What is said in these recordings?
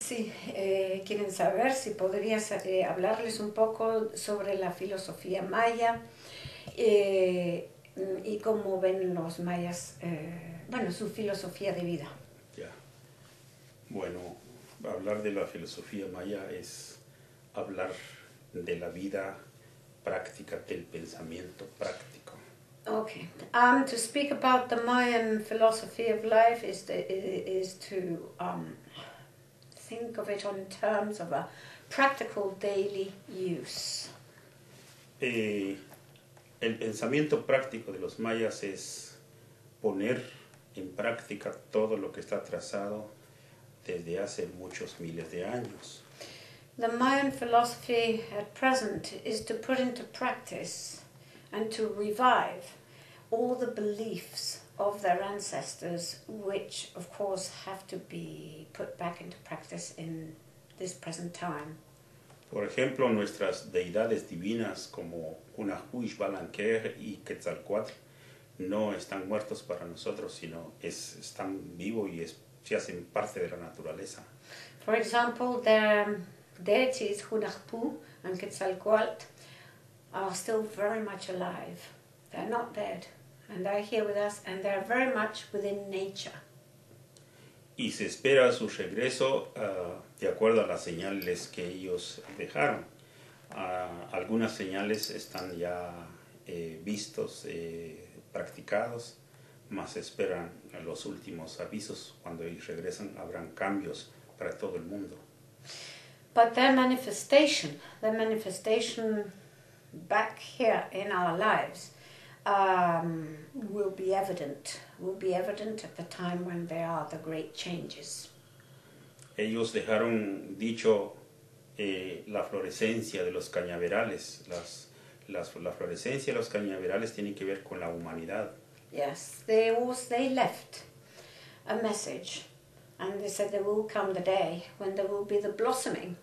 Sí, quieren saber si podrías hablarles un poco sobre la filosofía maya y cómo ven los mayas, bueno, su filosofía de vida. Ya. Bueno, hablar de la filosofía maya es hablar de la vida práctica, del pensamiento práctico. Okay. To speak about the Mayan philosophy of life is to think of it in terms of a practical daily use. El pensamiento práctico de los mayas es poner en práctica todo lo que está trazado desde hace muchos miles de años. The Mayan philosophy at present is to put into practice and to revive all the beliefs of their ancestors, which of course have to be put back into practice in this present time. Por ejemplo, nuestras deidades divinas como Hunahpu, Xbalanque y Quetzalcóatl no están muertos para nosotros, sino están vivos y se hacen parte de la naturaleza. For example, their deities Hunahpu and Quetzalcoatl are still very much alive. They're not dead, and they're here with us, and they're very much within nature. Y se espera su regreso de acuerdo a las señales que ellos dejaron. Algunas señales están ya vistos, practicados, más esperan los últimos avisos. Cuando ellos regresan habrán cambios para todo el mundo. But their manifestation back here in our lives will be evident at the time when there are the great changes. Ellos dejaron dicho la florescencia de los cañaverales. La florescencia de los cañaverales tiene que ver con la humanidad. Yes, they left a message, and they said there will come the day when there will be the blossoming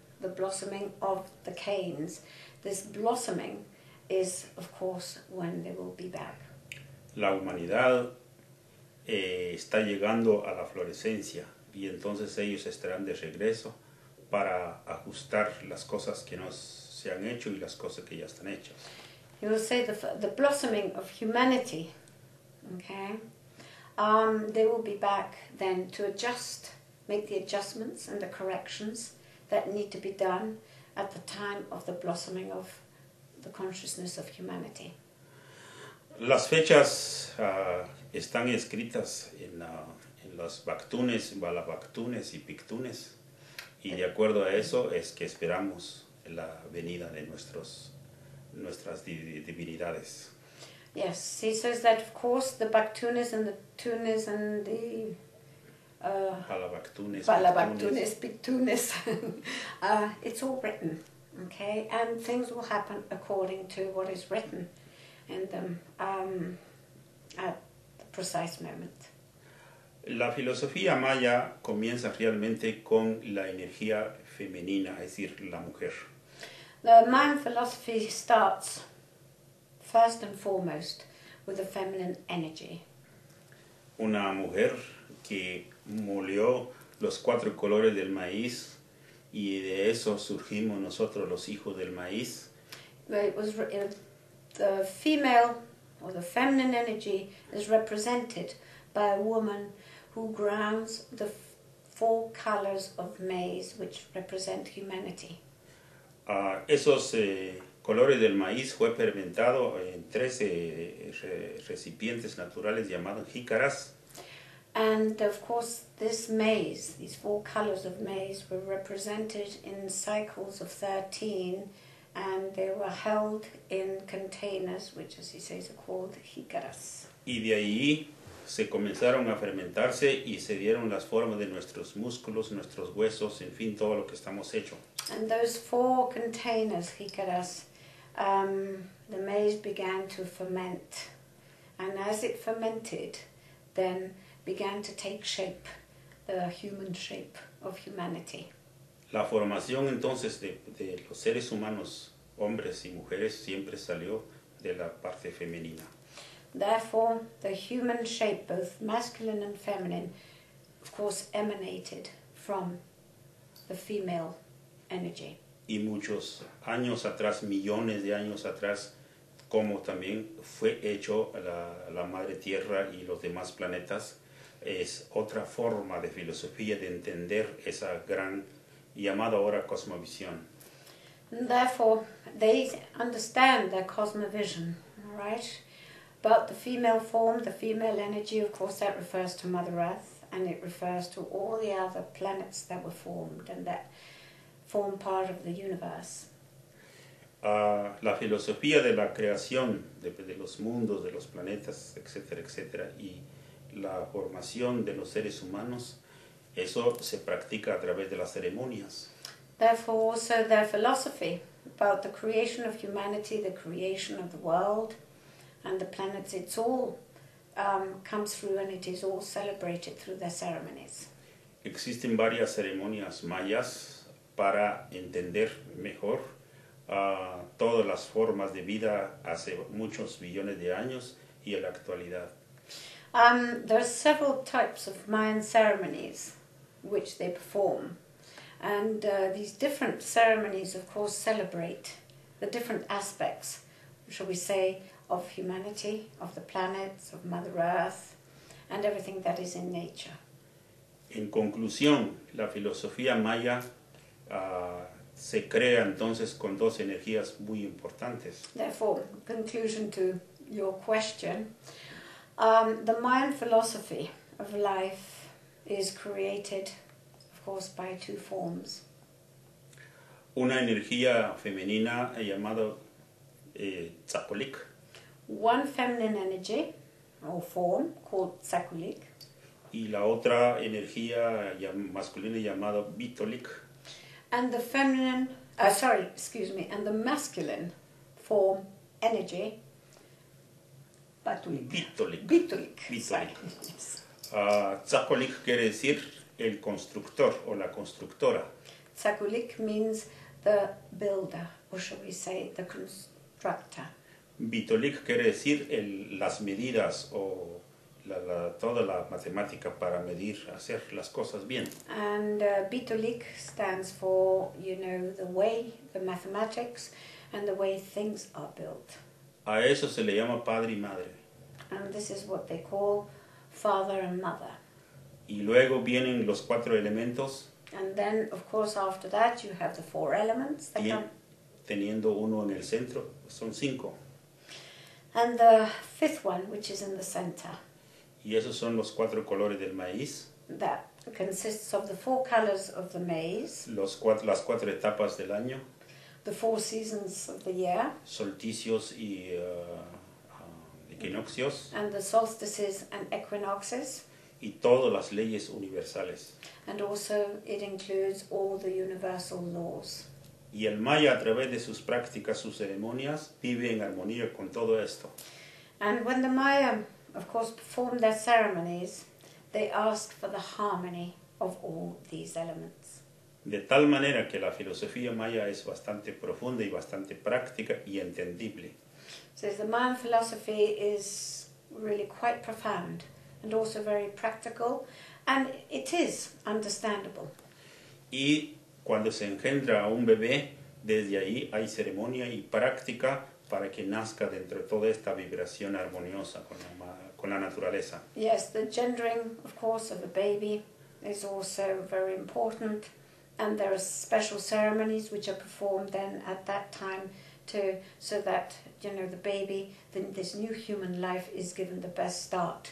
of the canes. This blossoming is, of course, when they will be back. La humanidad está llegando a la florescencia y entonces ellos estarán de regreso para ajustar las cosas que no se han hecho y las cosas que ya están hechas. You will say the blossoming of humanity, okay? They will be back then to make the adjustments and the corrections that need to be done at the time of the blossoming of the consciousness of humanity. Las fechas están escritas en los Bactunes, Balabactunes y Pictunes, y de acuerdo a eso es que esperamos la venida de nuestras divinidades. Yes, he says that of course the Bactunes and the Tunes and the Balabactunes, Pictunes, it's all written, okay, and things will happen according to what is written in them at the precise moment. La filosofía maya comienza realmente con la energía femenina, es decir, la mujer. The Mayan philosophy starts first and foremost with the feminine energy. Una mujer que molió los 4 colores del maíz y de eso surgimos nosotros los hijos del maíz. It was the female or the feminine energy is represented by a woman who grounds the 4 colors of maize which represent humanity. Esos colores del maíz fue fermentado en 13 recipientes naturales llamados jícaras. And of course this maize, these 4 colors of maize were represented in cycles of 13, and they were held in containers which, as he says, are called jícaras. Y de ahí se comenzaron a fermentarse y se dieron las formas de nuestros músculos, nuestros huesos, en fin, todo lo que estamos hechos. And those 4 containers, jícaras, the maize began to ferment. And as it fermented, then began to take shape, the human shape of humanity. La formación entonces de los seres humanos, hombres y mujeres, siempre salió de la parte femenina. Therefore, the human shape, both masculine and feminine, of course, emanated from the female energy. Y muchos años atrás, millones de años atrás, como también fue hecho la Madre Tierra y los demás planetas, es otra forma de filosofía de entender esa gran llamada ahora cosmovisión. And therefore, they understand their cosmovision, all right? But the female form, the female energy, of course, that refers to Mother Earth, and it refers to all the other planets that were formed and that form part of the universe. La filosofía de la creación de los mundos, de los planetas, etcétera, etcétera, y la formación de los seres humanos, eso se practica a través de las ceremonias. Therefore, also their philosophy about the creation of humanity, the creation of the world and the planets, it's all comes through and it is all celebrated through their ceremonies. Existen varias ceremonias mayas para entender mejor todas las formas de vida hace muchos billones de años y en la actualidad. There are several types of Mayan ceremonies which they perform, and these different ceremonies, of course, celebrate the different aspects, shall we say, of humanity, of the planets, of Mother Earth, and everything that is in nature. En conclusión, la filosofía maya se crea entonces con dos energías muy importantes. Therefore, conclusion to your question, the Mayan philosophy of life is created, of course, by two forms. Una energía femenina llamada Tzapolik, One feminine energy or form called Tsakulik, y la otra energía masculina llamada Bitolik. and the and the masculine form energy, Batulik. Bitolik. Bitulik. Bitolik. Sorry. Tzapolik quiere decir el constructor o la constructora. Tsakulik means the builder, or shall we say the constructor. Bitolik quiere decir las medidas o toda la matemática para medir, hacer las cosas bien. And Bitulik stands for, the way, the mathematics, and the way things are built. A eso se le llama padre y madre. And this is what they call father and mother. Y luego vienen los 4 elementos. And then, of course, after that, you have the 4 elements that come. Teniendo uno en el centro, son 5. And the 5th one, which is in the center. Y esos son los 4 colores del maíz. That consists of the 4 colors of the maize. Las 4 etapas del año. The 4 seasons of the year. Solsticios y equinoccios. And the solstices and equinoxes. Y todas las leyes universales. And also it includes all the universal laws. Y el maya, a través de sus prácticas, sus ceremonias, vive en armonía con todo esto. And when the Maya, of course, perform their ceremonies, they ask for the harmony of all these elements. De tal manera que la filosofía maya es bastante profunda y bastante práctica y entendible. So the Mayan philosophy is really quite profound and also very practical, and it is understandable. Y cuando se engendra a un bebé, desde ahí hay ceremonia y práctica para que nazca dentro de toda esta vibración armoniosa con la naturaleza. Yes, the gendering, of course, of a baby is also very important, and there are special ceremonies which are performed then at that time so that, the baby, this new human life is given the best start.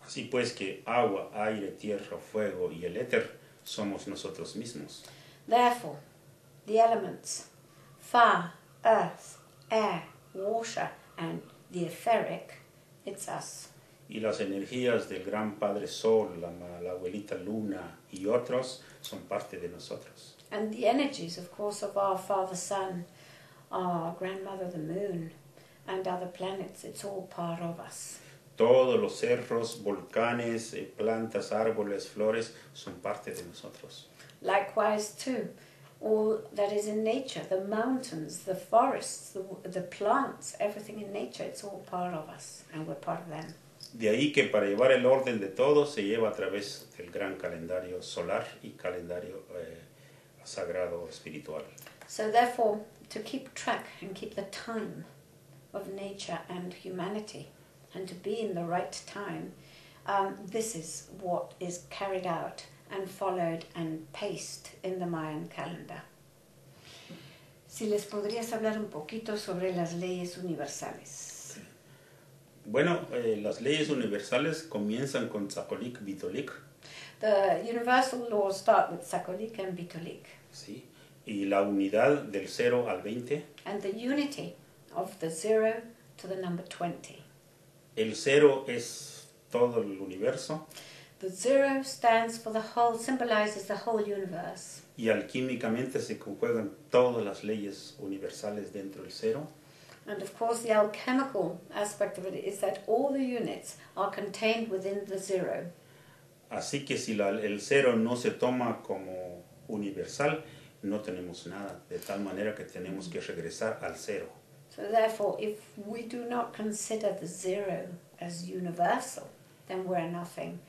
Así pues que agua, aire, tierra, fuego y el éter somos nosotros mismos. Therefore, the elements, fire, earth, air, water, and the etheric, it's us. Y las energías del gran Padre Sol, la abuelita Luna y otros son parte de nosotros. And the energies, of course, of our Father Sun, our Grandmother the Moon, and other planets, it's all part of us. Todos los cerros, volcanes, plantas, árboles, flores son parte de nosotros. Likewise, too, all that is in nature, the mountains, the forests, the plants, everything in nature, it's all part of us, and we're part of them. De ahí que para llevar el orden de todo se lleva a través del gran calendario solar y calendario sagrado espiritual. So therefore, to keep track and keep the time of nature and humanity, and to be in the right time, this is what is carried out and followed and paced in the Mayan calendar. Si les podrías hablar un poquito sobre las leyes universales. Bueno, las leyes universales comienzan con Tzakolik, Bitolik. The universal laws start with Tzakolik and Bitolik. ¿Sí? Y la unidad del 0 al 20. And the unity of the 0 to the number 20. El 0 es todo el universo. The 0 stands for the whole, symbolizes the whole universe. Y alquímicamente se conjugan todas las leyes universales dentro del 0. And of course the alchemical aspect of it is that all the units are contained within the 0. Así que si el 0 no se toma como universal, no tenemos nada, de tal manera que tenemos que regresar al 0. So therefore, if we do not consider the 0 as universal, then we're nothing.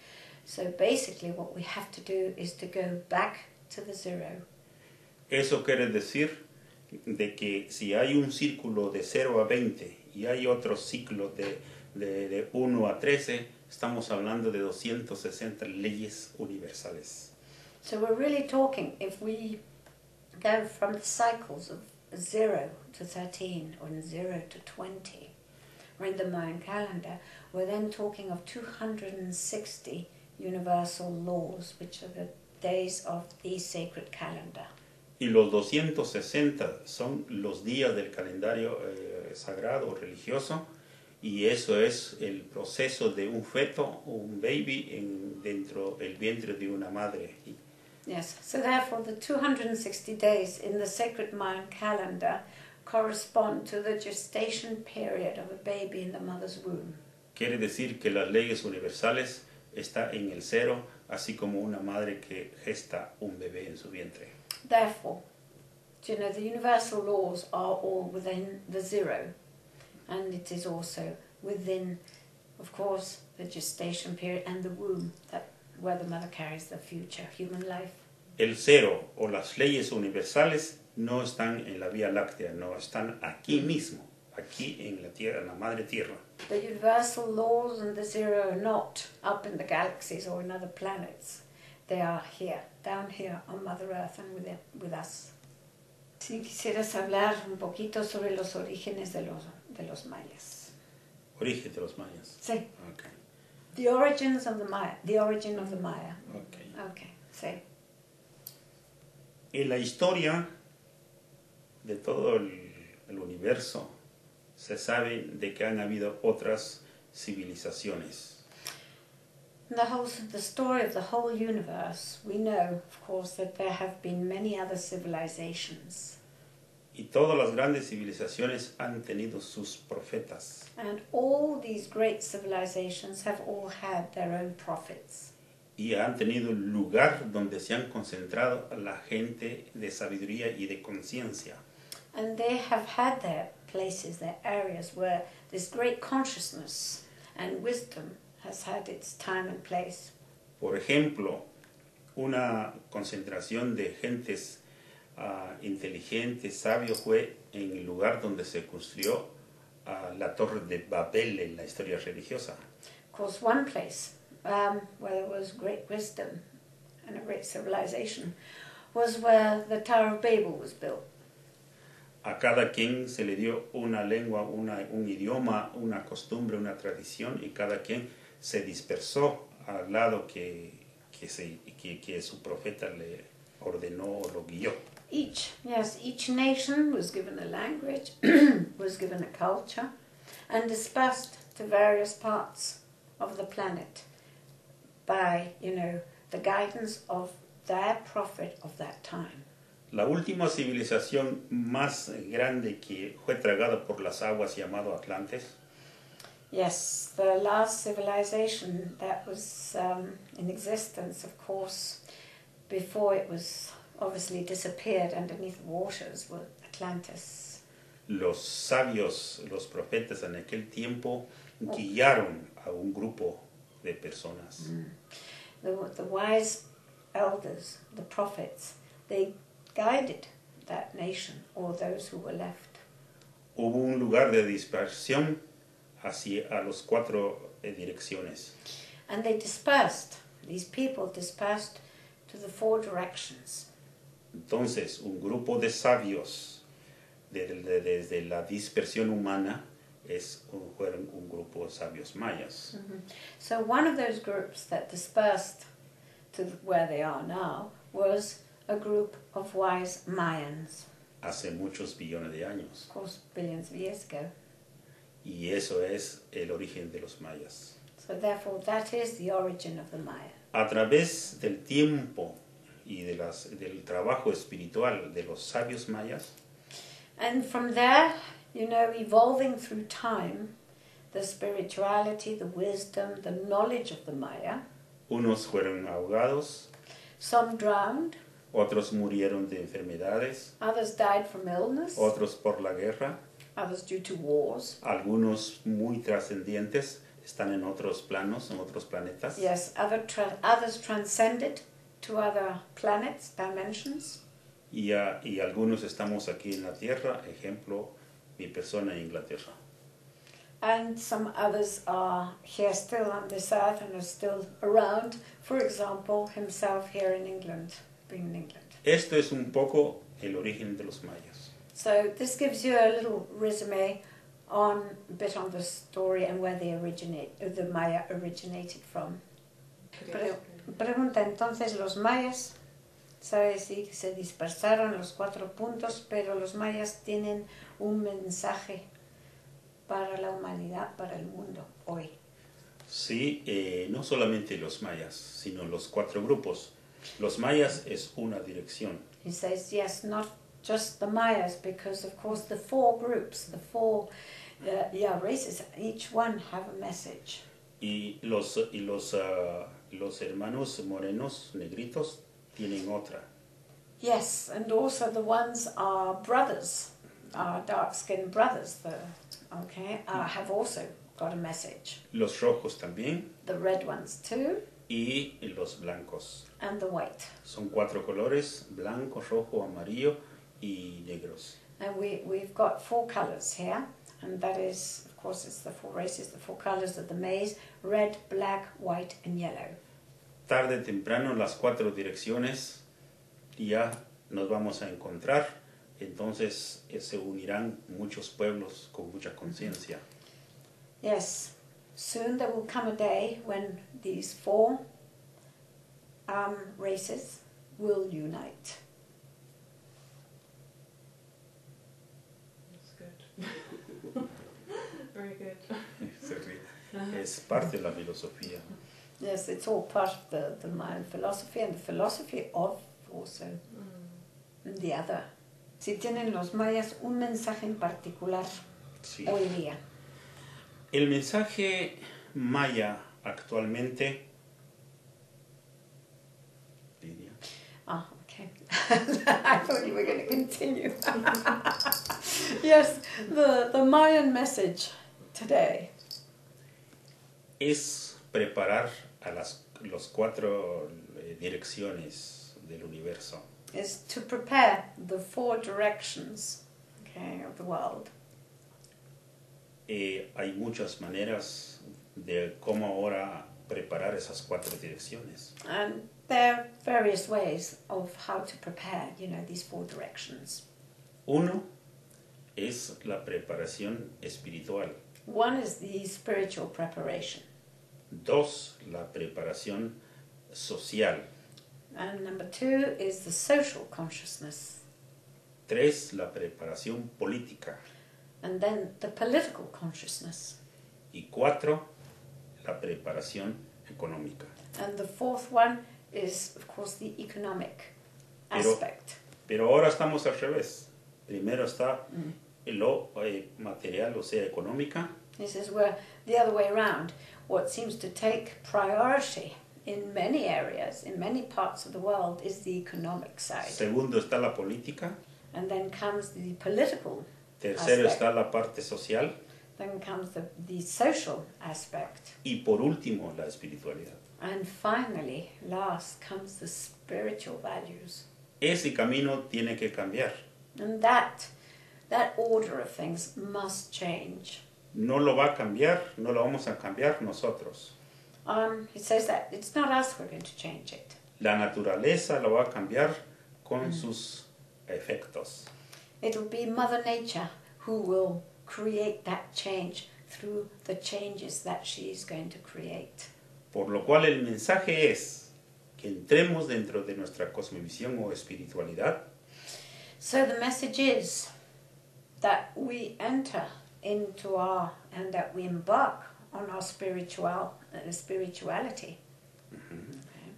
So basically what we have to do is to go back to the 0. Eso quiere decir de que si hay un círculo de 0 a 20 y hay otro ciclo de 1 a 13, estamos hablando de 260 leyes universales. So we're really talking, if we go from the cycles of 0 to 13 or 0 to 20, or in the Mayan calendar, we're then talking of 260 universal laws, which are the days of the sacred calendar. Y los 260 son los días del calendario sagrado o religioso, y eso es el proceso de un feto, un baby, dentro del vientre de una madre. Yes, so therefore the 260 days in the sacred Mayan calendar correspond to the gestation period of a baby in the mother's womb. Quiere decir que las leyes universales están en el 0, así como una madre que gesta un bebé en su vientre. Therefore, you know, the universal laws are all within the 0, and it is also within, of course, the gestation period and the womb, where the mother carries the future human life. El 0 o las leyes universales no están en la Vía Láctea, no, están aquí mismo, aquí en la Tierra, en la Madre Tierra. The universal laws and the 0 are not up in the galaxies or in other planets. They are here, down here on Mother Earth and with us. Si quisieras hablar un poquito sobre los orígenes de los mayas. Origen de los mayas. Sí. Okay. The origins of the Maya. The origin of the Maya. Okay. Okay, sí. En la historia de todo el universo se sabe de que han habido otras civilizaciones. In the story of the whole universe, we know, of course, that there have been many other civilizations. Y todas las grandes civilizaciones han tenido sus profetas. And all these great civilizations have all had their own prophets. Y han tenido lugar donde se han concentrado la gente de sabiduría y de conciencia. And they have had their places, their areas where this great consciousness and wisdom has had its time and place. Por ejemplo, una concentración de gentes inteligentes, sabios, fue en el lugar donde se construyó la Torre de Babel en la historia religiosa. Of course, one place where there was great wisdom and a great civilization was where the Tower of Babel was built. A cada quien se le dio una lengua, un idioma, una costumbre, una tradición, y cada quien se dispersó al lado que su profeta le ordenó o lo guió. Each nation was given a language, was given a culture, and dispersed to various parts of the planet by, the guidance of their prophet of that time. La última civilización más grande que fue tragada por las aguas llamado Atlantes. Yes, the last civilization that was in existence, of course, before it was obviously disappeared underneath the waters, was Atlantis. Los sabios, los profetas en aquel tiempo guiaron a un grupo de personas. The wise elders, the prophets, they guided that nation or those who were left. Hubo un lugar de dispersión hacia a los 4 direcciones. And they dispersed, these people dispersed to the 4 directions. Entonces, un grupo de sabios desde la dispersión humana fueron un grupo de sabios mayas. Mm-hmm. So one of those groups that dispersed to where they are now was a group of wise Mayans. Hace muchos billones de años. Of course, billions of years ago. Y eso es el origen de los mayas. So therefore, that is the origin of the Maya. A través del tiempo y del trabajo espiritual de los sabios mayas, And from there, you know, evolving through time, the spirituality, the wisdom, the knowledge of the Maya, unos fueron ahogados, some drowned, otros murieron de enfermedades, others died from illness, otros por la guerra, others due to wars. algunos muy trascendientes están en otros planos, en otros planetas. Yes, others transcended to other planets, dimensions. Y algunos estamos aquí en la Tierra, ejemplo, mi persona en Inglaterra. And some others are here still on this earth and are still around. For example, himself here in England, being in England. Esto es un poco el origen de los mayas. So this gives you a little resume on a bit on the story and where the Maya originated from. Pregunta entonces, los mayas, sabe sí que se dispersaron los 4 puntos, pero los mayas tienen un mensaje para la humanidad, para el mundo hoy. Sí, no solamente los mayas, sino los 4 grupos. Los mayas es una dirección. He says, yes, not just the Mayas, because of course the 4 groups, the 4 races, each one have a message. Y los hermanos morenos, negritos, tienen otra. Yes, and also the ones are brothers, our dark-skinned brothers, have also got a message. Los rojos también. The red ones too. Y los blancos. And the white. Son 4 colores, blanco, rojo, amarillo y negros. And we've got 4 colors here, and that is, of course, it's the 4 races, the 4 colors of the maize: red, black, white, and yellow. Tarde o temprano las 4 direcciones ya nos vamos a encontrar, entonces se unirán muchos pueblos con mucha conciencia. Yes, soon there will come a day when these 4 races will unite. That's good. Very good. Es parte de la filosofía. Yes, it's all part of the Mayan philosophy and the philosophy of also the other. Si tienen los mayas un mensaje en particular Sí. hoy día. El mensaje maya actualmente, Lidia. Ah, okay. I thought you were going to continue. Yes, the Mayan message today Es preparar a los 4 direcciones del universo. is to prepare the 4 directions, of the world. Hay muchas maneras de cómo ahora preparar esas 4 direcciones. And there are various ways of how to prepare, these 4 directions. Uno es la preparación espiritual. One is the spiritual preparation. 2, la preparación social. And number 2 is the social consciousness. 3, la preparación política. And then the political consciousness. Y 4, la preparación económica. And the 4th one is, of course, the economic aspect. Pero ahora estamos al revés. Primero está lo material, o sea, económica. This is where the other way around. What seems to take priority in many areas, in many parts of the world, is the economic side. Segundo está la política. And then comes the political Tercero aspect. está la parte social. Then comes the social aspect. Y por último, la espiritualidad. And finally, last, comes the spiritual values. ese camino tiene que cambiar. And that order of things must change. No lo va a cambiar, no lo vamos a cambiar nosotros. He says that it's not us who are going to change it. La naturaleza lo va a cambiar con sus efectos. It'll be Mother Nature who will create that change through the changes that she's going to create. Por lo cual el mensaje es que entremos dentro de nuestra cosmovisión o espiritualidad. So the message is that we enter into and that we embark on our spirituality.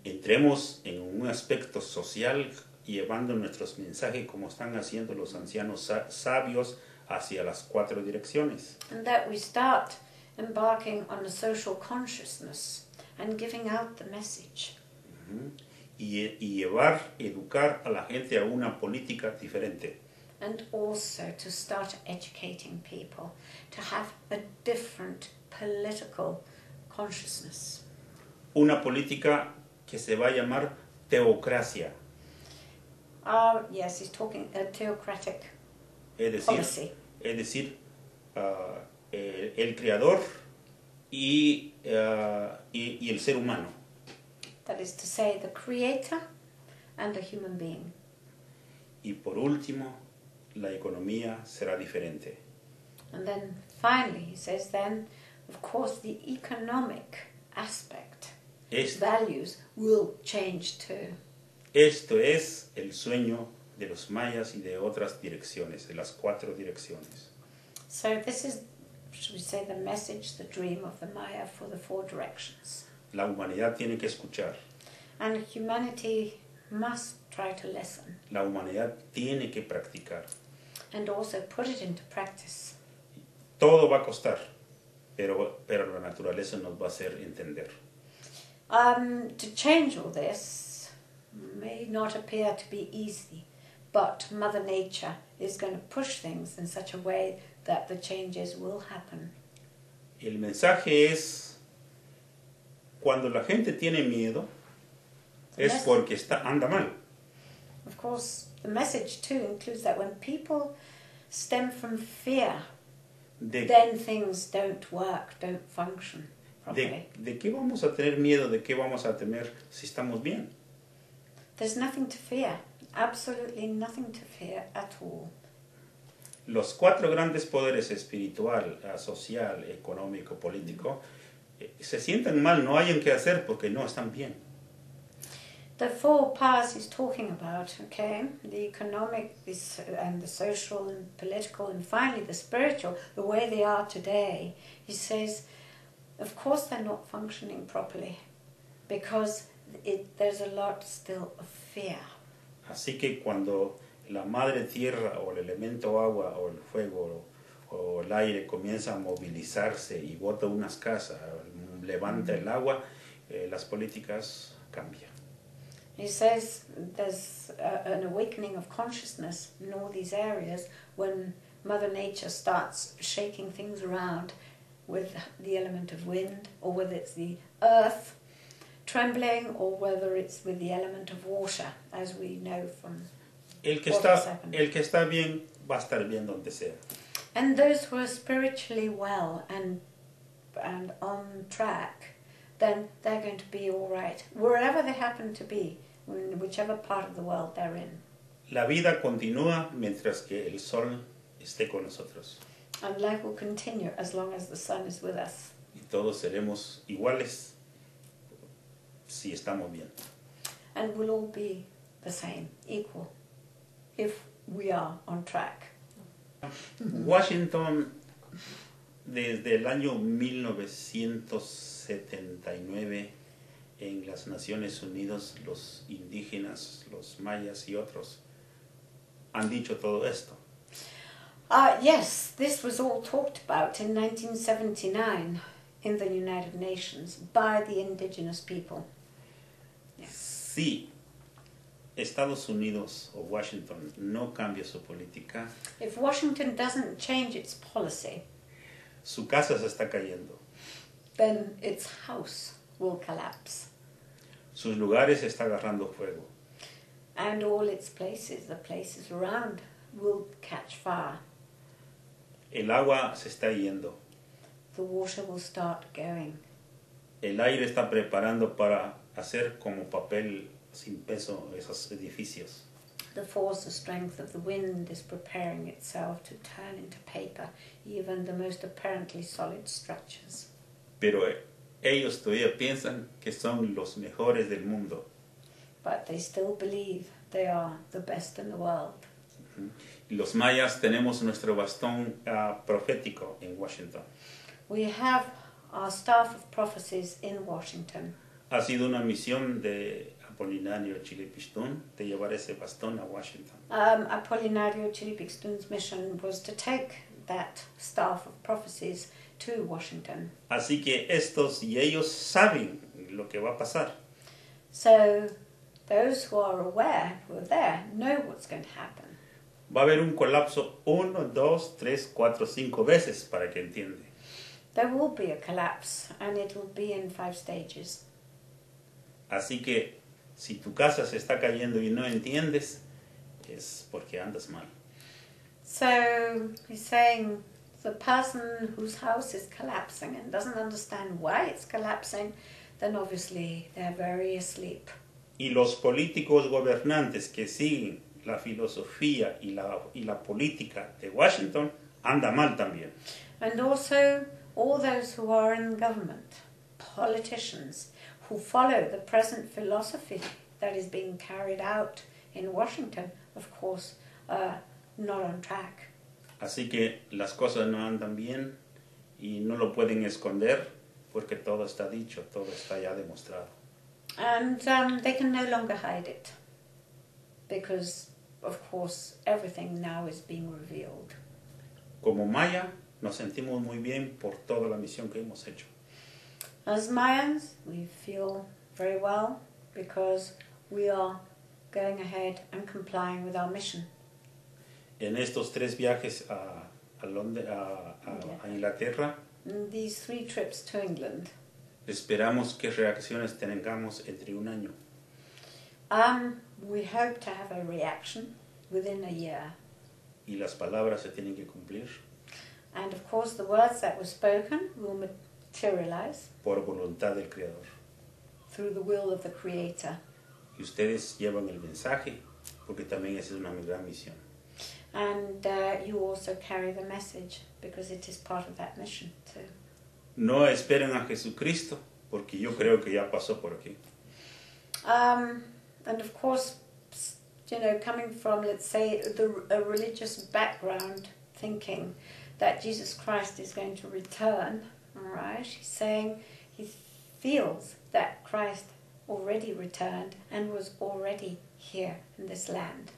Entremos en un aspecto social llevando nuestros mensajes como están haciendo los ancianos sabios hacia las 4 direcciones. And that we start embarking on a social consciousness and giving out the message. Y llevar, educar a la gente a una política diferente. And also to start educating people to have a different political consciousness. Una política que se va a llamar teocracia. Yes, he's talking a theocratic Es policy. decir, el creador y el ser humano. That is to say, the creator and the human being. Y por último, la economía será diferente. And then finally, he says, then, of course, the economic aspect, values, will change too. Esto es el sueño de los mayas y de otras direcciones, de las 4 direcciones. So this is, should we say, the message, the dream of the Maya for the 4 directions. La humanidad tiene que escuchar. And humanity must try to listen. La humanidad tiene que practicar. And also put it into practice. Todo va a costar, pero la naturaleza nos va a hacer entender. To change all this may not appear to be easy, but Mother Nature is going to push things in such a way that the changes will happen. El mensaje es, cuando la gente tiene miedo, es porque anda mal. Of course, the message too includes that when people stem from fear, then things don't work, don't function properly. ¿De qué vamos a tener miedo? ¿De qué vamos a temer si estamos bien? There's nothing to fear, absolutely nothing to fear at all. Los 4 grandes poderes espiritual, social, económico, político, se sienten mal, no hayan qué hacer porque no están bien. The 4 powers he's talking about, okay, the economic and the social and political and finally the spiritual, the way they are today, he says, of course they're not functioning properly because there's a lot still of fear. Así que cuando la madre tierra o el elemento agua o el fuego o el aire comienza a movilizarse y bota unas casas, levanta el agua, las políticas cambian. He says there's an awakening of consciousness in all these areas when Mother Nature starts shaking things around with the element of wind, or whether it's the earth trembling, or whether it's with the element of water, as we know from el que está bien va a estar bien donde sea. And those who are spiritually well and on track, then they're going to be all right, wherever they happen to be, in whichever part of the world they're in. La vida continúa mientras que el sol esté con nosotros. And life will continue as long as the sun is with us. Y todos seremos iguales si estamos bien. And we'll all be the same, equal, if we are on track. Washington, desde el año 1979, en las Naciones Unidas, los indígenas, los mayas y otros han dicho todo esto. Yes, this was all talked about in 1979 in the United Nations by the indigenous people. Si Estados Unidos o Washington no cambia su política, if Washington doesn't change its policy, su casa se está cayendo. Then its house will collapse. Sus lugares se está agarrando fuego. And all its places, the places around, will catch fire. El agua se está yendo. The water will start going. El aire está preparando para hacer como papel sin peso esos edificios. The force, the strength of the wind is preparing itself to turn into paper, even the most apparently solid structures. Pero ellos todavía piensan que son los mejores del mundo. But they still believe they are the best in the world. Los mayas tenemos nuestro bastón profético en Washington. We have our staff of prophecies in Washington. Ha sido una misión de Apolinario Chilipistún de llevar ese bastón a Washington. Apolinario Chilipixtun's mission was to take that staff of prophecies to Washington. Así que estos y ellos saben lo que va a pasar. So those who are aware, who are there, know what's going to happen. Va a haber un colapso 1, 2, 3, 4, 5 veces para que entiende. There will be a collapse, and it will be in 5 stages. Así que si tu casa se está cayendo y no entiendes, es porque andas mal. So he's saying the person whose house is collapsing and doesn't understand why it's collapsing, then obviously they're very asleep. Y los políticos gobernantes que siguen la filosofía y la política de Washington anda mal también. And also all those who are in government, politicians, who follow the present philosophy that is being carried out in Washington, of course, are not on track. Así que las cosas no andan bien y no lo pueden esconder porque todo está dicho, todo está ya demostrado. And they can no longer hide it because, of course, everything now is being revealed. Como Maya, nos sentimos muy bien por toda la misión que hemos hecho. As Mayans, we feel very well because we are going ahead and complying with our mission. En estos 3 viajes a Inglaterra, In these 3 trips to England, esperamos qué reacciones tengamos entre un año. we hope to have a reaction within a year. Y las palabras se tienen que cumplir And of course, the words that were spoken will materialize por voluntad del Creador. through the will of the Creator. Y ustedes llevan el mensaje porque también esa es una gran misión. And you also carry the message because it is part of that mission too. No esperen a Jesucristo porque yo creo que ya pasó por aquí. And of course, you know, coming from, let's say, a religious background, thinking that Jesus Christ is going to return, all right? He's saying he feels that Christ already returned and was already here in this land.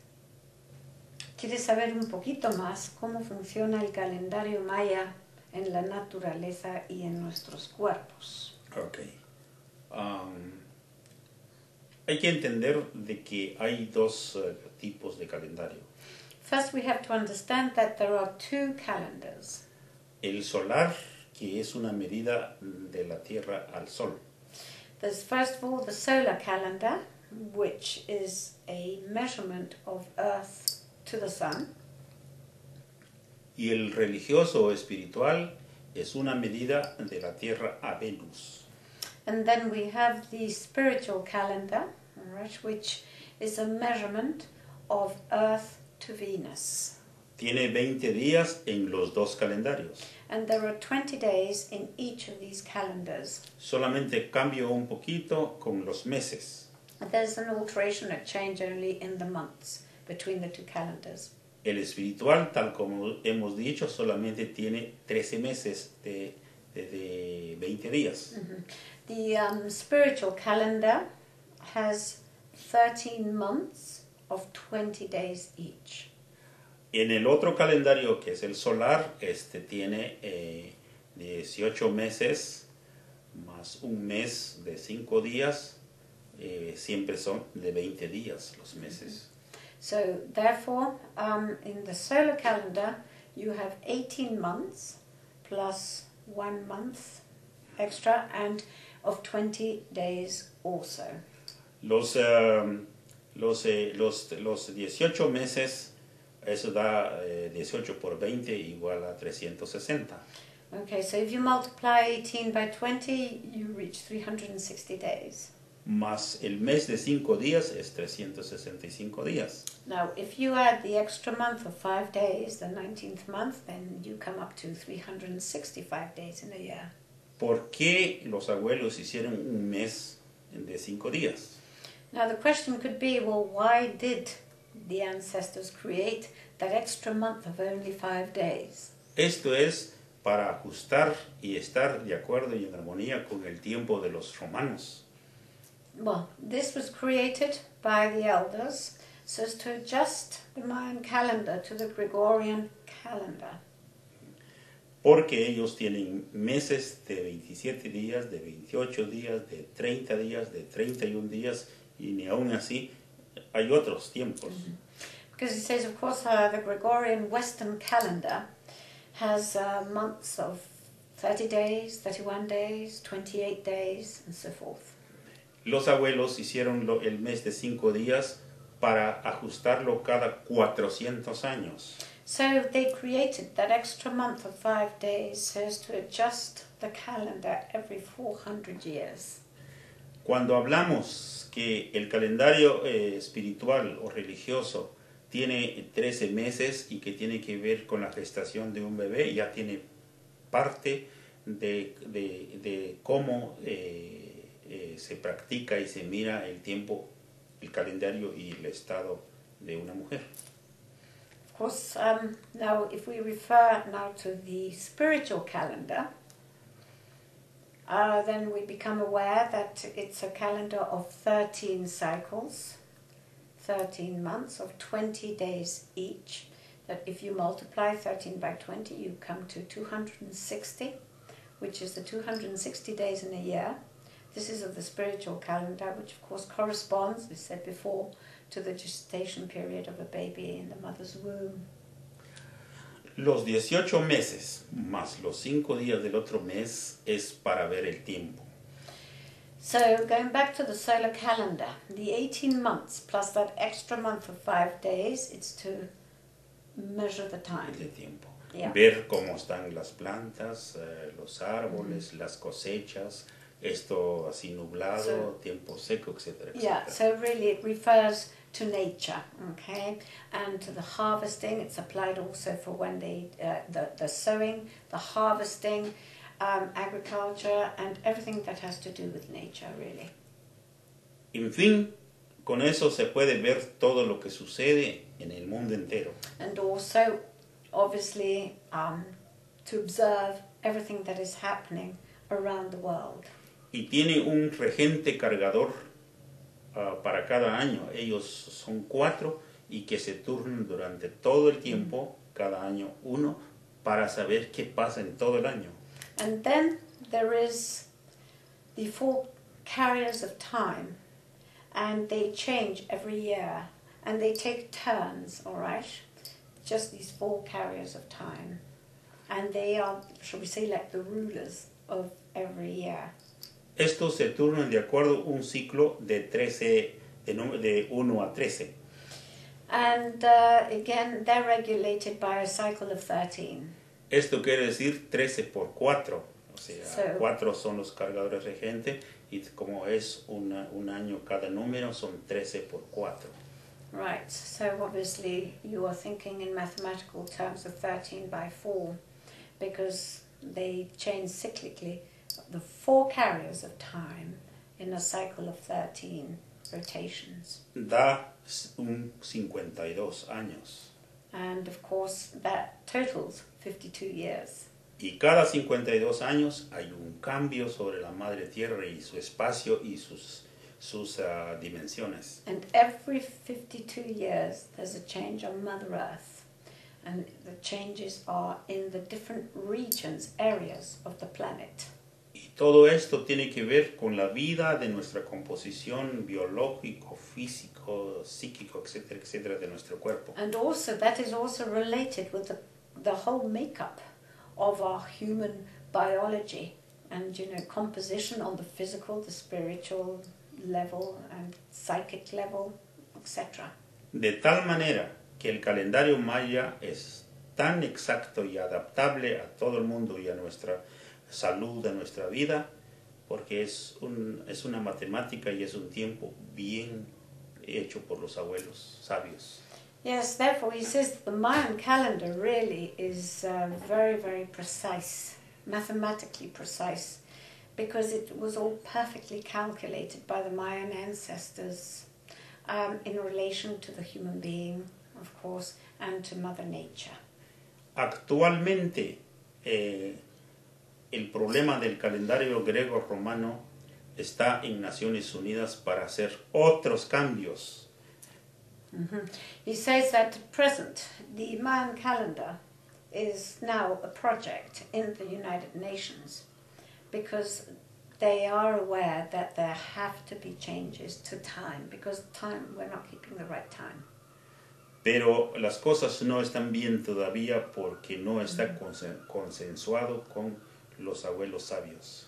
¿Quieres saber un poquito más cómo funciona el calendario maya en la naturaleza y en nuestros cuerpos? Okay. Hay que entender de que hay 2 tipos de calendario. First, we have to understand that there are 2 calendars. El solar, que es una medida de la Tierra al Sol. There's first of all the solar calendar, which is a measurement of Earth to the sun. Y el religioso o espiritual es una medida de la Tierra a Venus. And then we have the spiritual calendar, all right, which is a measurement of Earth to Venus. Tiene 20 días en los 2 calendarios. And there are 20 days in each of these calendars. Solamente cambio un poquito con los meses. There's an alteration, a change only in the months between the 2 calendars. El espiritual, tal como hemos dicho, solamente tiene 13 meses de 20 días. Mm-hmm. The spiritual calendar has 13 months of 20 days each. En el otro calendario, que es el solar, tiene 18 meses más un mes de 5 días. Siempre son de 20 días los meses. So therefore, in the solar calendar, you have 18 months plus 1 month extra and of 20 days also. Los Los 18 meses, eso da 18 por 20 igual a 360. Okay, so if you multiply 18 by 20, you reach 360 days. Más el mes de 5 días es 365 días. Now, if you add the extra month of 5 days, the 19th month, then you come up to 365 days in a year. ¿Por qué los abuelos hicieron un mes de 5 días? Now, the question could be, well, why did the ancestors create that extra month of only 5 days? Esto es para ajustar y estar de acuerdo y en armonía con el tiempo de los romanos. Well, this was created by the elders so as to adjust the Mayan calendar to the Gregorian calendar. Porque ellos tienen meses de 27 días, de 28 días, de 30 días, de 31 días, y ni aún así hay otros tiempos. Because it says, of course, the Gregorian Western calendar has months of 30 days, 31 days, 28 days, and so forth. Los abuelos hicieron el mes de 5 días para ajustarlo cada 400 años. So they created that extra month of 5 days so as to adjust the calendar every 400 years. Cuando hablamos que el calendario espiritual o religioso tiene 13 meses y que tiene que ver con la gestación de un bebé, ya tiene parte de cómo se practica y se mira el tiempo, el calendario y el estado de una mujer. Of course, now if we refer now to the spiritual calendar, then we become aware that it's a calendar of 13 cycles, 13 months of 20 days each. That if you multiply 13 by 20, you come to 260, which is the 260 days in a year. This is of the spiritual calendar, which of course corresponds, as said before, to the gestation period of a baby in the mother's womb. Los 18 meses más los 5 días del otro mes es para ver el tiempo. So going back to the solar calendar, the 18 months plus that extra month of 5 days, it's to measure the time. El tiempo. Yeah. Ver cómo están las plantas, los árboles, las cosechas, esto así nublado, So, tiempo seco, etcétera, etcétera. Yeah, so really it refers to nature, okay? And to the harvesting, it's applied also for when the sowing, the harvesting, agriculture, and everything that has to do with nature, really. En fin, con eso se puede ver todo lo que sucede en el mundo entero. And also, obviously, to observe everything that is happening around the world. Y tiene un regente cargador para cada año. Ellos son 4 y que se turnan durante todo el tiempo, cada año uno, para saber qué pasa en todo el año. And then there is the 4 carriers of time, and they change every year, and they take turns, all right? Just these 4 carriers of time. And they are, shall we say, like the rulers of every year. Estos se turnan de acuerdo a un ciclo de 1 a 13. And again, they're regulated by a cycle of 13. Esto quiere decir 13 por 4. O sea, So, 4 son los cargadores regentes y como es un año cada número, son 13 por 4. right, so obviously you are thinking in mathematical terms of 13 by 4, because they change cyclically. The 4 carriers of time in a cycle of 13 rotations. Da un 52 años. And of course that totals 52 years. Y cada 52 años hay un cambio sobre la Madre Tierra y su espacio y sus dimensiones. And every 52 years there's a change on Mother Earth. And the changes are in the different regions, areas of the planet. Y todo esto tiene que ver con la vida de nuestra composición biológico, físico, psíquico, etcétera, etcétera, de nuestro cuerpo. And also that is also related with the whole makeup of our human biology and, composition on the physical, the spiritual level and psychic level. etc. De tal manera que el calendario maya es tan exacto y adaptable a todo el mundo y a nuestra salud, a nuestra vida, porque es una matemática y es un tiempo bien hecho por los abuelos sabios. Yes, therefore he says that the Mayan calendar really is very, very precise, mathematically precise, because it was all perfectly calculated by the Mayan ancestors in relation to the human being, of course, and to Mother Nature. Actualmente, el problema del calendario griego-romano está en Naciones Unidas para hacer otros cambios. He says that at present the Mayan calendar is now a project in the United Nations because they are aware that there have to be changes to time because we're not keeping the right time. Pero las cosas no están bien todavía porque no está consensuado con los abuelos sabios.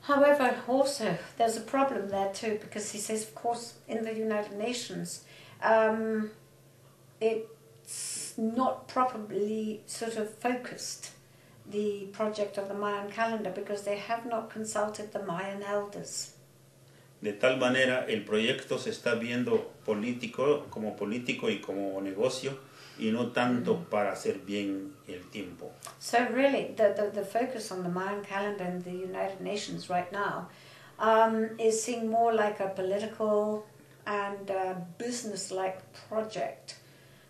However, also there's a problem there too because he says, of course, in the United Nations it's not properly sort of focused, the project of the Mayan calendar, because they have not consulted the Mayan elders. De tal manera, el proyecto se está viendo político y como negocio y no tanto para hacer bien el tiempo. So really, the focus on the Mayan calendar in the United Nations right now is seen more like a political and business-like project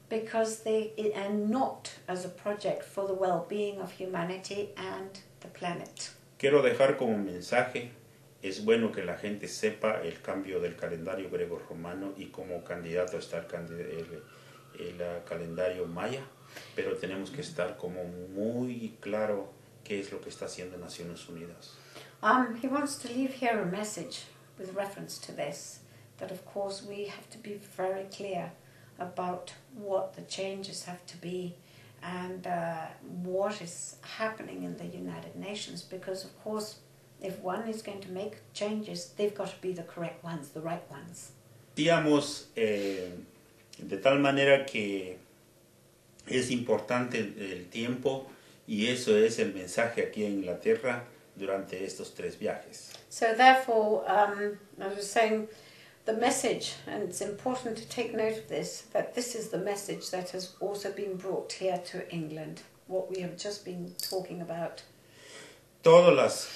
and not as a project for the well-being of humanity and the planet. Quiero dejar como mensaje, es bueno que la gente sepa el cambio del calendario griego-romano y como candidato está el calendario maya, pero tenemos que estar como muy claro qué es lo que está haciendo Naciones Unidas. He wants to leave here a message with reference to this, that of course we have to be very clear about what the changes have to be and what is happening in the United Nations, because of course if one is going to make changes, they've got to be the correct ones, the right ones. Digamos, de tal manera que es importante el tiempo y eso es el mensaje aquí en Inglaterra durante estos 3 viajes. So therefore, I was saying the message, and it's important to take note of this, that this is the message that has also been brought here to England, what we have just been talking about. Todas las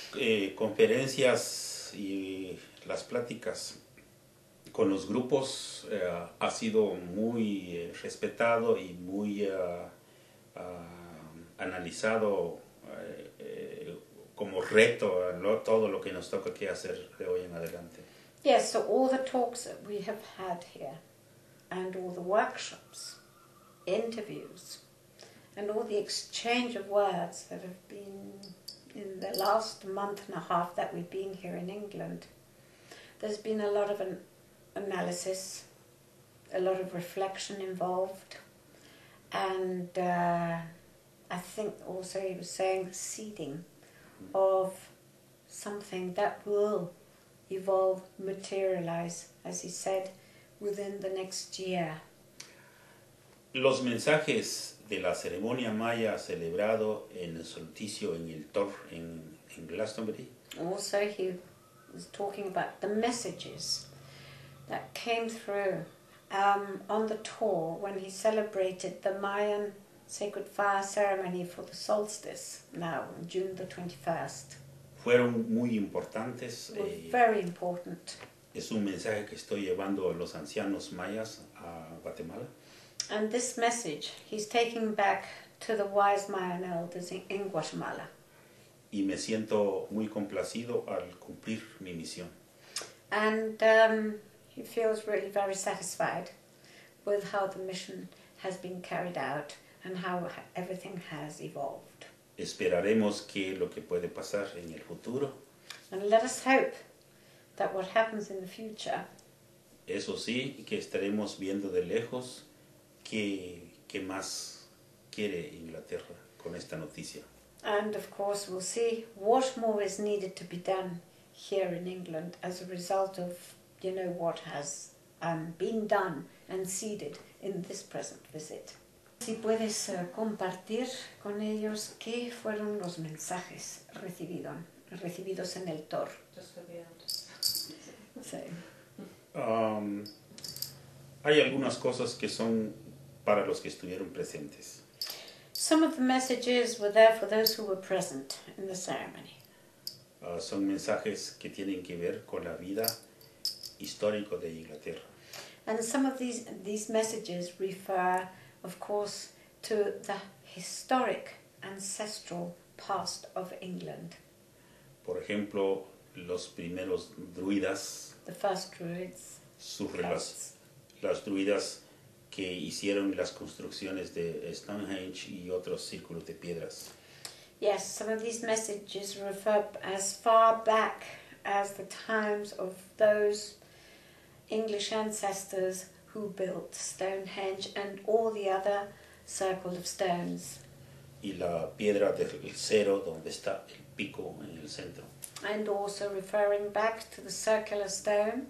conferencias y las pláticas con los grupos ha sido muy respetado y muy analizado como reto todo lo que nos toca que hacer de hoy en adelante. Yes, so all the talks that we have had here, and all the workshops, interviews, and all the exchange of words that have been in the last month and a half that we've been here in England, there's been a lot of analysis, a lot of reflection involved, and I think also he was saying seeding of something that will evolve, materialize, as he said, within the next year. Los mensajes de la ceremonia maya celebrado en el solsticio en el Tor en Glastonbury. Also, he was talking about the messages that came through on the tour when he celebrated the Mayan sacred fire ceremony for the solstice now on June the 21st. Fueron muy importantes. Very important. Es un mensaje que estoy llevando a los ancianos mayas a Guatemala. And this message he's taking back to the wise Mayan elders in Guatemala. Y me siento muy complacido al cumplir mi misión. And he feels really very satisfied with how the mission has been carried out and how everything has evolved. Esperaremos que lo que puede pasar en el futuro. And let us hope that what happens in the future. Eso sí, que estaremos viendo de lejos qué más quiere Inglaterra con esta noticia. And of course we'll see what more is needed to be done here in England as a result of, what has been done and seeded in this present visit. Si puedes compartir con ellos qué fueron los mensajes recibidos en el Tor. Just for the elders. Sí. Hay algunas cosas que son para los que estuvieron presentes. Some of the messages were there for those who were present in the ceremony. Son mensajes que tienen que ver con la vida histórica de Inglaterra. And some of these messages refer, of course, to the historic, ancestral past of England. Por ejemplo, los primeros druidas, The first druids, las druidas que hicieron las construcciones de Stonehenge y otros círculos de piedras. Yes, some of these messages refer as far back as the times of those English ancestors who built Stonehenge and all the other circle of stones. Y la piedra del cero donde está el pico en el centro. And also referring back to the circular stone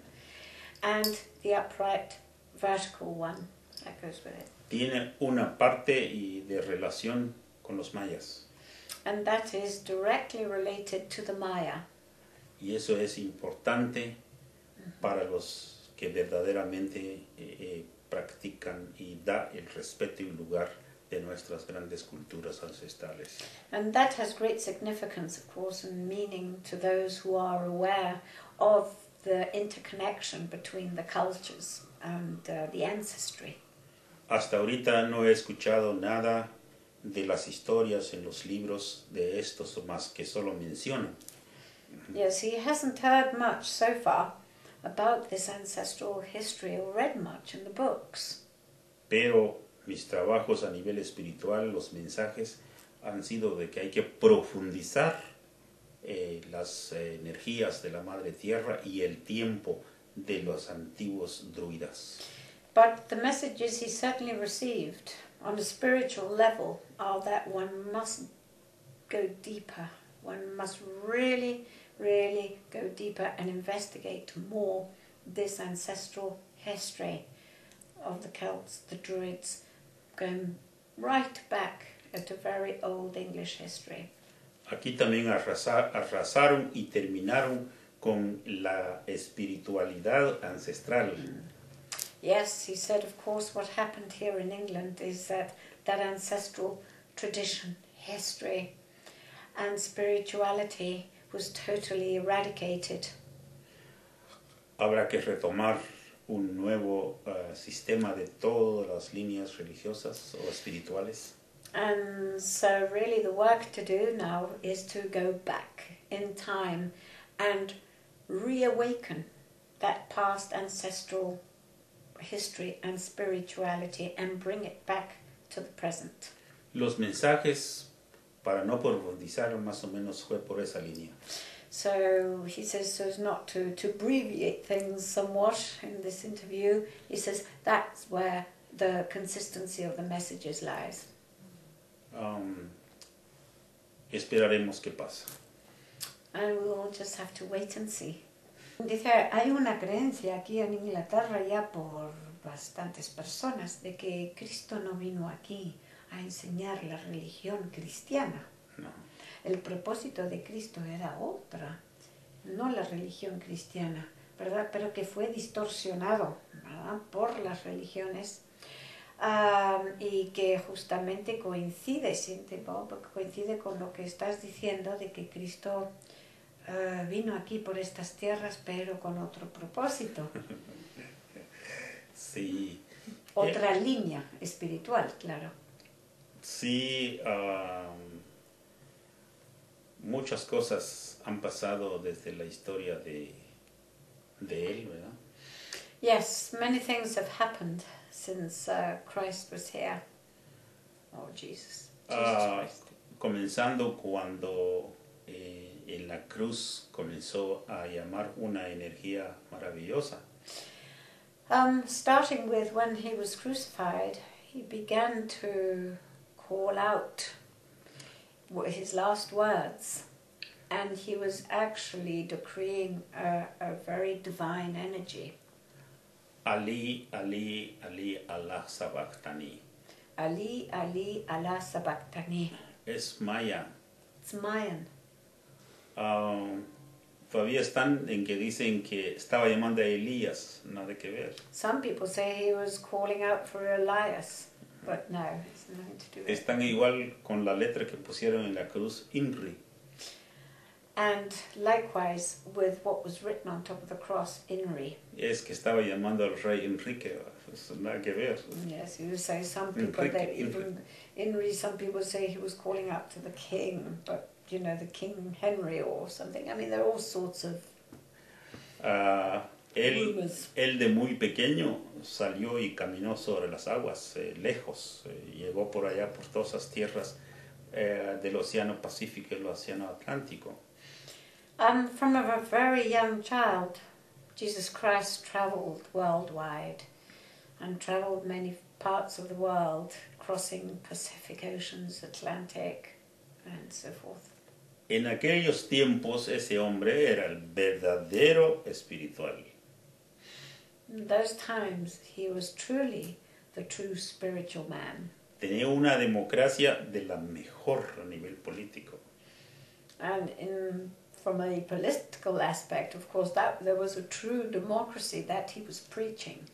and the upright vertical one that goes with it. Tiene una parte de relación con los mayas. And that is directly related to the Maya. Y eso es importante para los que verdaderamente practican y da el respeto y lugar de nuestras grandes culturas ancestrales. And that has great significance, of course, and meaning to those who are aware of the interconnection between the cultures and the ancestry. Hasta ahorita no he escuchado nada de las historias en los libros de estos más que solo mencionan. Yes, he hasn't heard much so far about this ancestral history or read much in the books. Pero mis trabajos a nivel espiritual, los mensajes han sido de que hay que profundizar las energías de la Madre Tierra y el tiempo de los antiguos druidas. But the messages he certainly received on a spiritual level are that one must go deeper. One must really, really go deeper and investigate more this ancestral history of the Celts, the Druids, going right back at a very old English history. Aquí también arrasaron y terminaron con la espiritualidad ancestral. Yes, he said, of course, what happened here in England is that ancestral tradition, history, and spirituality was totally eradicated. Habrá que retomar un nuevo sistema de todas las líneas religiosas o espirituales. And so really the work to do now is to go back in time and reawaken that past ancestral history and spirituality and bring it back to the present. Los mensajes, para no profundizar, más o menos fue por esa línea. So he says, so as not to abbreviate things somewhat in this interview, he says that's where the consistency of the messages lies. Esperaremos qué pasa. And we'll just have to wait and see. Dice, hay una creencia aquí en Inglaterra ya por bastantes personas de que Cristo no vino aquí a enseñar la religión cristiana. No. El propósito de Cristo era otra, no la religión cristiana, ¿verdad? Pero que fue distorsionado, ¿verdad? Por las religiones y que justamente coincide, siente Bob, coincide con lo que estás diciendo de que Cristo vino aquí por estas tierras pero con otro propósito. Sí. Otra línea espiritual, claro. Sí, muchas cosas han pasado desde la historia de él, ¿verdad? Yes, many things have happened since Christ was here. Oh, Jesus Christ. Comenzando cuando en la cruz comenzó a llamar una energía maravillosa. Starting with when he was crucified, he began to call out his last words, and he was actually decreeing a very divine energy. Ali, Ali, Ali, Allah Sabachthani. Ali, Ali, Allah Sabachthani. Es maya. It's Mayan. Todavía están en que dicen que estaba llamando a Elías, nada que ver. Some people say he was calling out for Elias, but no, it's nothing to do with it. Están igual con la letra que pusieron en la cruz, INRI. And likewise with what was written on top of the cross, Inri. Es que estaba llamando al rey Enrique, eso nada que ver. Yes, you say some people, Enrique, they even, Inri, some people say he was calling out to the king, but you know, the King Henry or something. I mean, there are all sorts of rumors. Él de muy pequeño salió y caminó sobre las aguas, lejos, llegó por allá, por todas esas tierras del Océano Pacífico y el Océano Atlántico. From a very young child, Jesus Christ traveled worldwide and traveled many parts of the world, crossing Pacific Oceans, Atlantic, and so forth. En aquellos tiempos ese hombre era el verdadero espiritual. In those times, he was truly the true spiritual man. Tenía una democracia de la mejor a nivel político. And from a political aspect, of course, that there was a true democracy that he was preaching.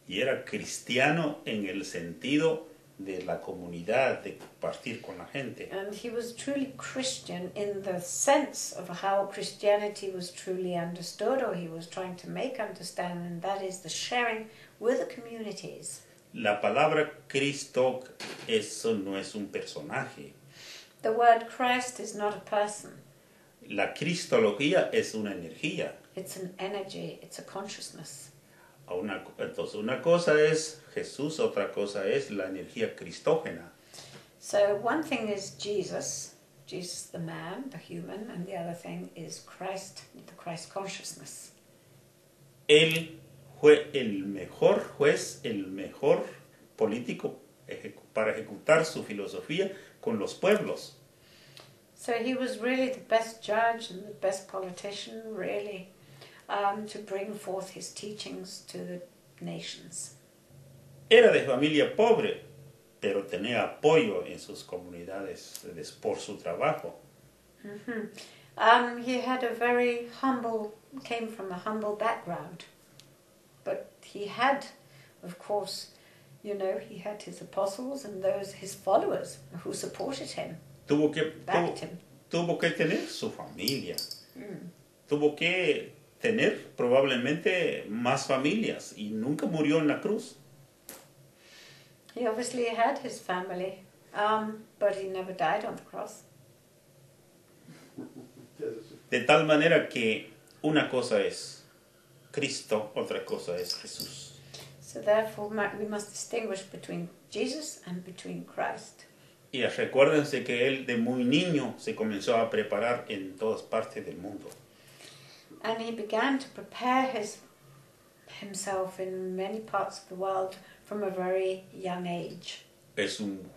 Y era cristiano en el sentido de la comunidad, de compartir con la gente. And he was truly Christian in the sense of how Christianity was truly understood, or he was trying to make understand, and that is the sharing with the communities. La palabra Cristo, eso no es un personaje. The word Christ is not a person. La cristología es una energía. It's an energy, it's a consciousness. Entonces, una cosa es Jesús, otra cosa es la energía cristógena. So one thing is Jesus the man, the human, and the other thing is Christ, the Christ consciousness. Él fue el mejor juez, el mejor político para ejecutar su filosofía con los pueblos. So he was really the best judge and the best politician, really, to bring forth his teachings to the nations. Era de familia pobre, pero tenía apoyo en sus comunidades por su trabajo. Mm-hmm. He had a very came from a humble background, but he had, of course, you know, he had his apostles and his followers who supported him. Tuvo que tener su familia. Tuvo que tener probablemente más familias y nunca murió en la cruz. He obviously had his family, but he never died on the cross. De tal manera que una cosa es Cristo, otra cosa es Jesús. So therefore we must distinguish between Jesus and between Christ. Y recuérdense que él de muy niño se comenzó a preparar en todas partes del mundo. And he began to prepare himself in many parts of the world from a very young age.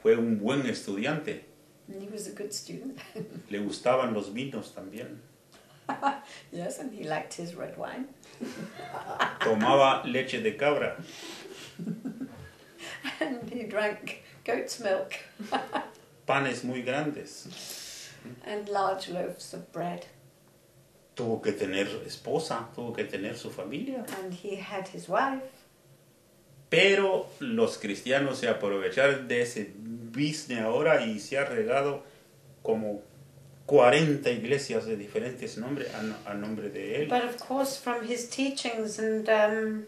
Fue un buen estudiante. And he was a good student. Le gustaban los vinos también. Yes, and he liked his red wine. Tomaba leche de cabra. And he drank goat's milk. Panes muy grandes. And large loaves of bread. Tuvo que tener esposa, tuvo que tener su familia. And he had his wife. Pero los cristianos se aprovecharon de ese business ahora y se ha regado como 40 iglesias de diferentes nombres a nombre de él. But of course from his teachings and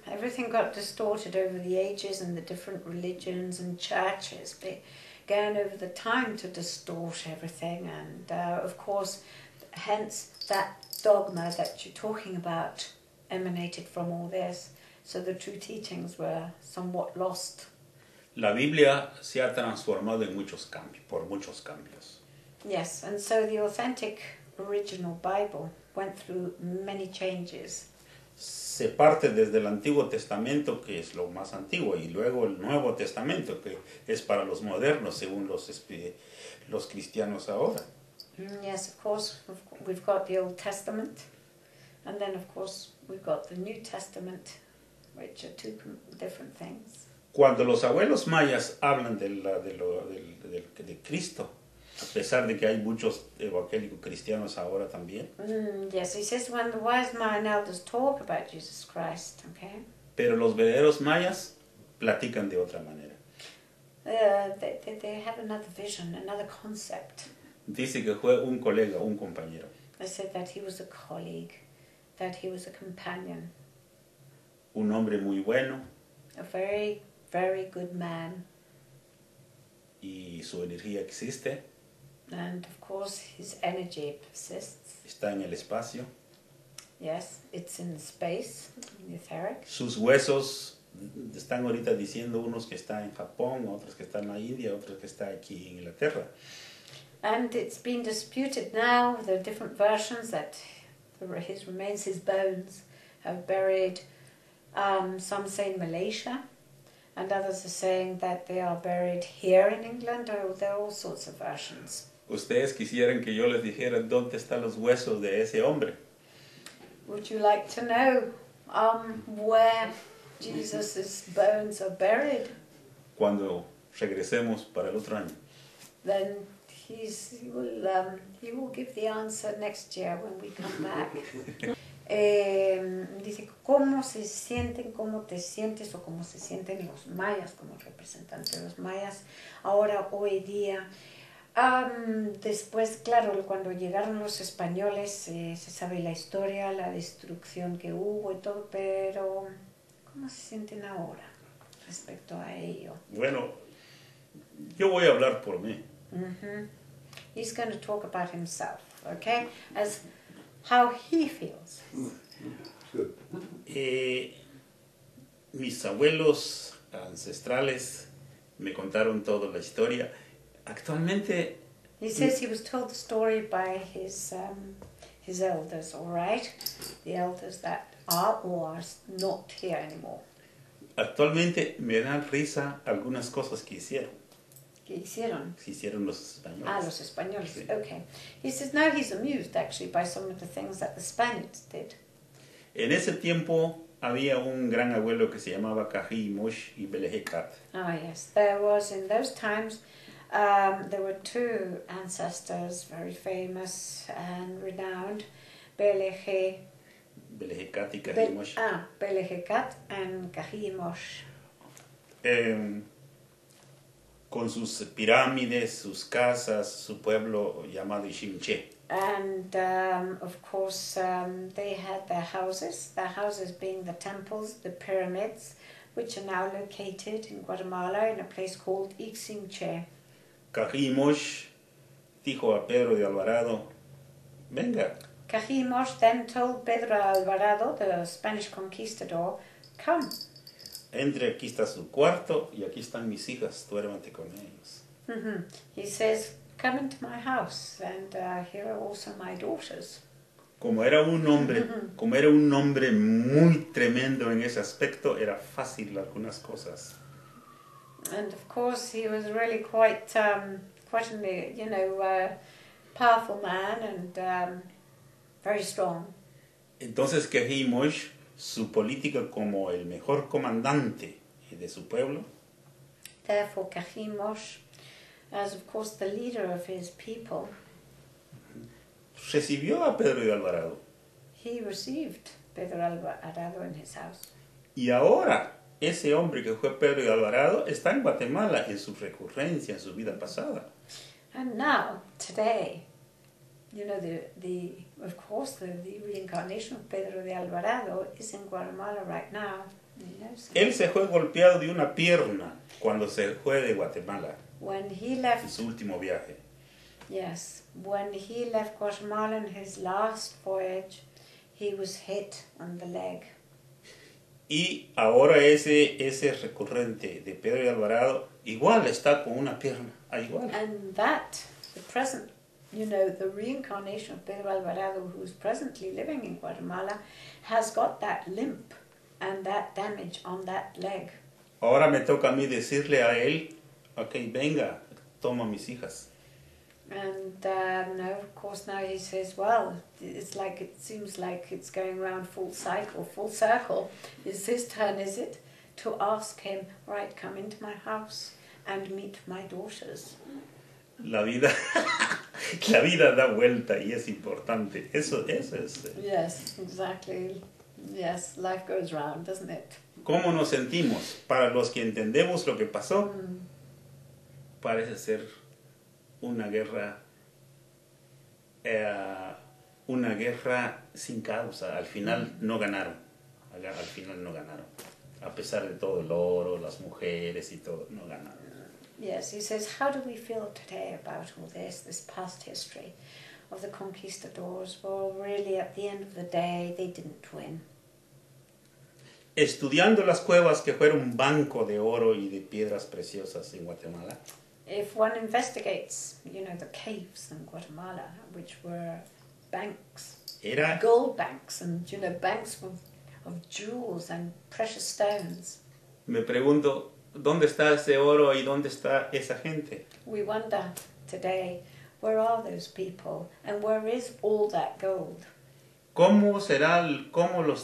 everything got distorted over the ages, and the different religions and churches began over the time to distort everything, and of course hence that dogma that you're talking about emanated from all this. So the true teachings were somewhat lost. La Biblia se ha transformado en por muchos cambios. Yes, and so the authentic original Bible went through many changes. Se parte desde el Antiguo Testamento, que es lo más antiguo, y luego el Nuevo Testamento, que es para los modernos, según los cristianos ahora. Yes, of course, we've got the Old Testament, and then of course we've got the New Testament, which are two different things. Cuando los abuelos mayas hablan de Cristo, a pesar de que hay muchos evangélicos cristianos ahora también, Yes, he says when the wise man elders talk about Jesus Christ, okay, pero los verdaderos mayas platican de otra manera. they have another vision, another concept. Dice que fue un colega, un compañero. They said that he was a colleague, that he was a companion, Un hombre muy bueno a very, very good man. y su energía existe, And of course, his energy persists. está en el espacio. Yes, it's in space, in the etheric. Sus huesos están ahorita diciendo unos que están en Japón, otros que están en la India, otros que están aquí en Inglaterra. And it's been disputed now, there are different versions that his remains, his bones, have buried, some say in Malaysia, and others are saying that they are buried here in England, or there are all sorts of versions. Ustedes quisieran que yo les dijera dónde están los huesos de ese hombre. Would you like to know where Jesus' bones are buried? Cuando regresemos para el otro año. Then he will give the answer next year when we come back. Dice, ¿cómo se sienten, cómo te sientes o cómo se sienten los mayas como representantes de los mayas ahora, hoy día? Después, claro, cuando llegaron los españoles, se sabe la historia, la destrucción que hubo y todo, pero ¿cómo se sienten ahora respecto a ello? Bueno, yo voy a hablar por mí. He's going to talk about himself, okay? As how he feels. Mis abuelos ancestrales me contaron toda la historia. Actualmente, He says he was told the story by his elders, all right? The elders that are or are not here anymore. actualmente me dan risa algunas cosas que hicieron. ¿Qué hicieron? Que hicieron los españoles. Ah, los españoles. Sí. Okay. He says now he's amused actually by some of the things that the Spaniards did. En ese tiempo había un gran abuelo que se llamaba Kaji Mosh y Belejecat. Ah, yes. There was, in those times, there were two ancestors, very famous and renowned, Belejecat Belejecat y Kaji Mosh. and Cajimosh. Con sus pirámides, sus casas, su pueblo llamado Iximché. And, of course, they had their houses being the temples, the pyramids, which are now located in Guatemala in a place called Iximché. Kaji Mosh dijo a Pedro de Alvarado, venga, Cajimosh then told Pedro Alvarado, the Spanish conquistador, come. entre, aquí está su cuarto y aquí están mis hijas, duérmate con ellos. He says, come into my house, and here are also my daughters. Como era un hombre muy tremendo en ese aspecto, era fácil algunas cosas. And of course, he was really quite a powerful man and very strong. Entonces Kaji Mosh, su política como el mejor comandante de su pueblo, Therefore, Cajimosh, as of course the leader of his people, recibió a Pedro de Alvarado. he received Pedro Alvarado in his house. Y ahora, ese hombre que fue Pedro de Alvarado está en Guatemala en su recurrencia, en su vida pasada. And now, today, of course, the reincarnation of Pedro de Alvarado is in Guatemala right now. Él se fue golpeado de una pierna cuando se fue de Guatemala When he en left, su último viaje. yes, when he left Guatemala in his last voyage, he was hit on the leg. Y ahora ese recurrente de Pedro de Alvarado igual está con una pierna, igual. And that, the present, the reincarnation of Pedro Alvarado, who's presently living in Guatemala, has got that limp and that damage on that leg. Ahora me toca a mí decirle a él, ok, venga, toma mis hijas. And no, of course now he says, well, it's like it seems like it's going round full circle. It's his turn, is it, to ask him, right, come into my house and meet my daughters. La vida, la vida da vuelta y es importante. Eso es. Yes, exactly. Yes, life goes round, doesn't it? ¿Cómo nos sentimos? Para los que entendemos lo que pasó, parece ser una guerra sin causa. Al final no ganaron. Al final no ganaron. A pesar de todo el oro, las mujeres y todo, no ganaron. Yes, he says, how do we feel today about all this past history of the conquistadors? Well, really, at the end of the day, they didn't win. Estudiando las cuevas que fueron un banco de oro y de piedras preciosas en Guatemala, If one investigates, the caves in Guatemala, which were banks, gold banks, and, banks of jewels and precious stones. Me pregunto, ¿dónde está ese oro y dónde está esa gente? We wonder today, where are those people and where is all that gold? ¿Cómo los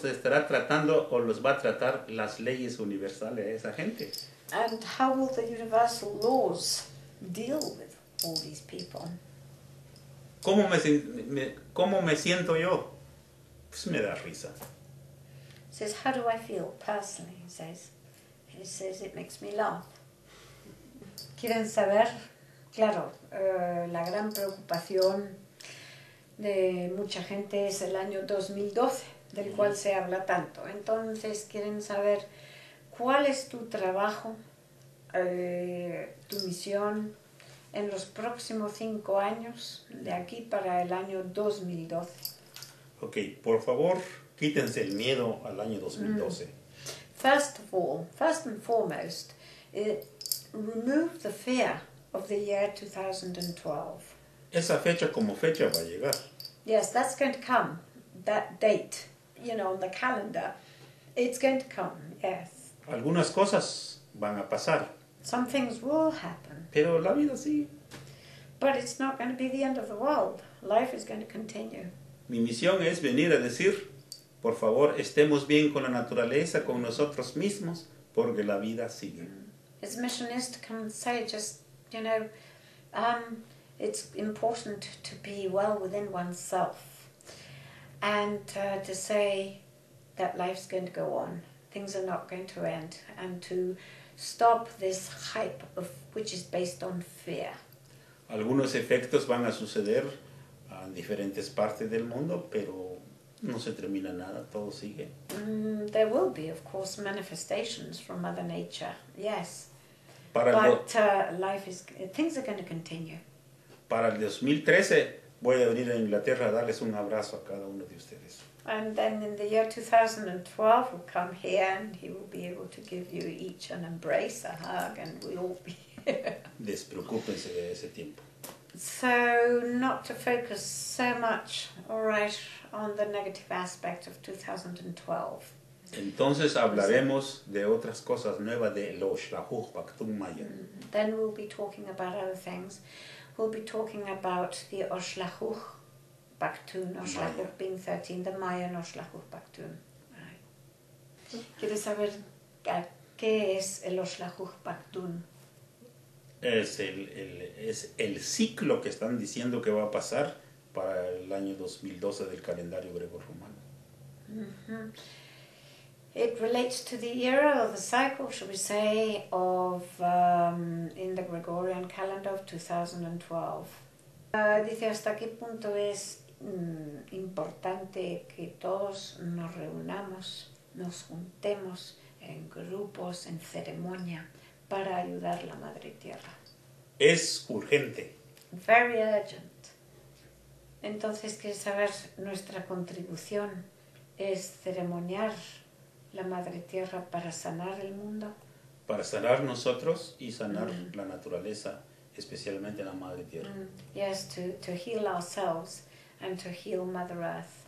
estará tratando o los va a tratar las leyes universales a esa gente? And how will the universal laws deal with all these people? ¿Cómo me siento yo? Pues me da risa. He says, how do I feel personally? He says, it makes me laugh. Quieren saber, claro, la gran preocupación de mucha gente es el año 2012, del cual se habla tanto. Entonces quieren saber cuál es tu trabajo, tu misión en los próximos 5 años, de aquí para el año 2012. Ok, por favor, quítense el miedo al año 2012. First and foremost, remove the fear of the year 2012. Esa fecha como fecha va a llegar. Yes, that's going to come. That date, on the calendar, it's going to come, yes. Algunas cosas van a pasar. Some things will happen. Pero la vida sigue. But it's not going to be the end of the world. Life is going to continue. Mi misión es venir a decir, por favor, estemos bien con la naturaleza, con nosotros mismos, porque la vida sigue. His mission is to come and say, just, it's important to be well within oneself and to say that life's going to go on. Things are not going to end, and to stop this hype which is based on fear. Algunos efectos van a suceder en diferentes partes del mundo, pero no se termina nada, todo sigue. There will be, of course, manifestations from Mother Nature, yes. Things are going to continue. Para el 2013 voy a venir a Inglaterra a darles un abrazo a cada uno de ustedes. And then in the year 2012 we'll come here and he will be able to give you each an embrace, a hug, and we'll all be here. Despreocúpense de ese tiempo. So not to focus so much, on the negative aspect of 2012. Entonces hablaremos de otras cosas nuevas de los Xlajuj Paktun Maya. Then we'll be talking about other things. We'll be talking about the Oxlajuj Paktun, Oxlajuj being 13, the Mayan Oxlajuj Paktun. Right. ¿Quieres saber qué es el Oxlajuj Paktun? Es el ciclo que están diciendo que va a pasar para el año 2012 del calendario greco-romano. Mm-hmm. It relates to the era or the cycle, should we say, of in the Gregorian calendar of 2012. Dice hasta qué punto es importante que todos nos reunamos, nos juntemos en grupos, en ceremonia, para ayudar a la Madre Tierra. Es urgente. Very urgent. Entonces, ¿quieres saber? Nuestra contribución es ceremoniar la Madre Tierra para sanar el mundo. Para sanar nosotros y sanar la naturaleza, especialmente la Madre Tierra. Yes, to heal ourselves and to heal Mother Earth.